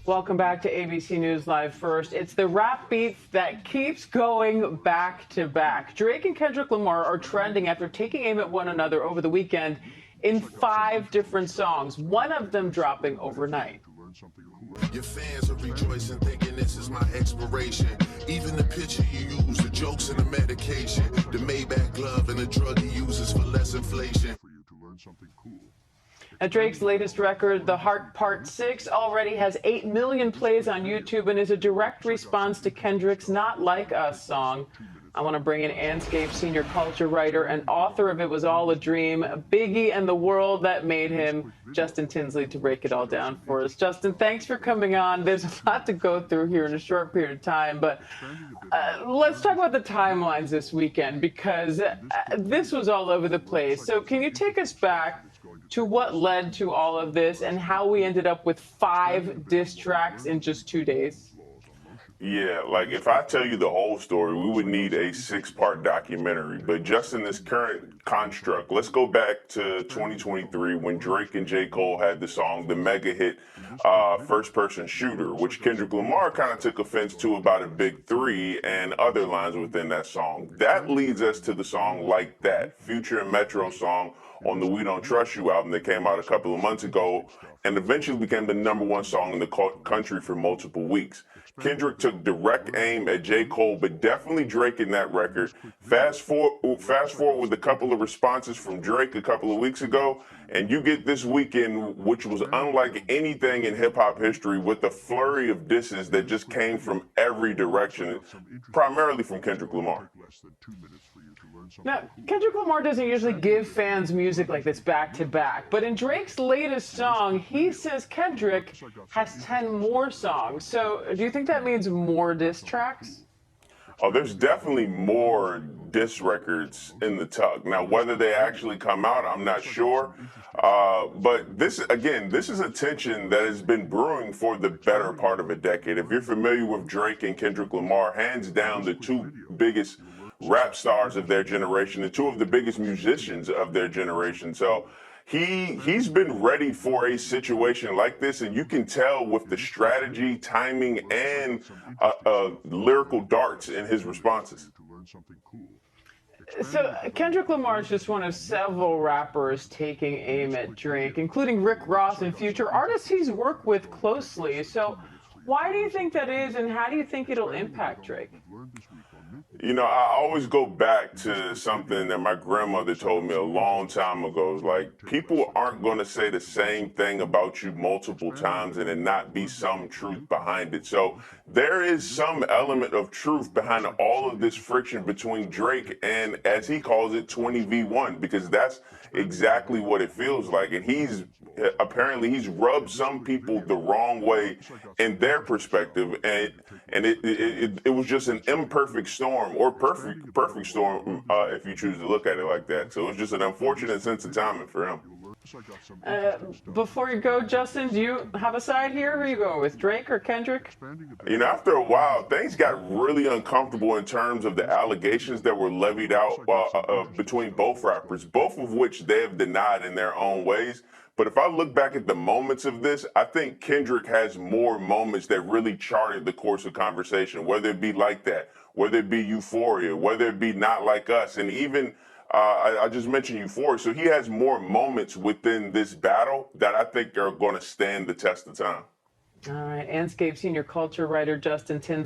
Welcome back to ABC News Live First. It's the rap beef that keeps going back to back. Drake and Kendrick Lamar are trending after taking aim at one another over the weekend in 5 different songs, one of them dropping overnight. Your fans are rejoicing, thinking this is my expiration. Even the picture you use, the jokes and the medication, the Maybach glove and the drug he uses for less inflation. Now, Drake's latest record, The Heart Part 6, already has 8 million plays on YouTube and is a direct response to Kendrick's Not Like Us song. I want to bring in Andscape senior culture writer and author of It Was All a Dream, Biggie and the World That Made Him, Justin Tinsley, to break it all down for us. Justin, thanks for coming on. There's a lot to go through here in a short period of time, but let's talk about the timelines this weekend, because this was all over the place. So can you take us back to what led to all of this and how we ended up with 5 diss tracks in just 2 days? Yeah, like if I tell you the whole story, we would need a 6-part documentary. But just in this current construct, let's go back to 2023 when Drake and J. Cole had the song, the mega hit First Person Shooter, which Kendrick Lamar kind of took offense to about a big 3 and other lines within that song. That leads us to the song Like That, Future and Metro song on the We Don't Trust You album that came out a couple of months ago and eventually became the #1 song in the country for multiple weeks. Kendrick took direct aim at J. Cole, but definitely Drake in that record. Fast forward with a couple of responses from Drake a couple of weeks ago, and you get this weekend, which was unlike anything in hip-hop history, with a flurry of disses that just came from every direction, primarily from Kendrick Lamar. Now, Kendrick Lamar doesn't usually give fans music like this back to back, but in Drake's latest song, he says Kendrick has 10 more songs. So do you think that means more diss tracks? Oh, there's definitely more diss records in the tug. Now, whether they actually come out, I'm not sure. But this is a tension that has been brewing for the better part of a decade. If you're familiar with Drake and Kendrick Lamar, hands down the 2 biggest rap stars of their generation, the 2 of the biggest musicians of their generation. So he's been ready for a situation like this, and you can tell with the strategy, timing, and lyrical darts in his responses. So Kendrick Lamar is just one of several rappers taking aim at Drake, including Rick Ross and Future, artists he's worked with closely. So why do you think that is, and how do you think it'll impact Drake? You know, I always go back to something that my grandmother told me a long time ago. It's like, people aren't going to say the same thing about you multiple times and it not be some truth behind it. So there is some element of truth behind all of this friction between Drake and, as he calls it, 20v1, because that's exactly what it feels like. And he's rubbed some people the wrong way in their perspective, and it was just an imperfect storm, or perfect storm if you choose to look at it like that. So it was just an unfortunate sense of timing for him. Before you go, Justin, do you have a side here? Who are you going with, Drake or Kendrick? You know, after a while, things got really uncomfortable in terms of the allegations that were levied out between both rappers, both of which they have denied in their own ways. But if I look back at the moments of this, I think Kendrick has more moments that really charted the course of conversation, whether it be Like That, whether it be Euphoria, whether it be Not Like Us, and even I just mentioned Euphoria. So he has more moments within this battle that I think are going to stand the test of time. All right, Andscape senior culture writer Justin Tinsley.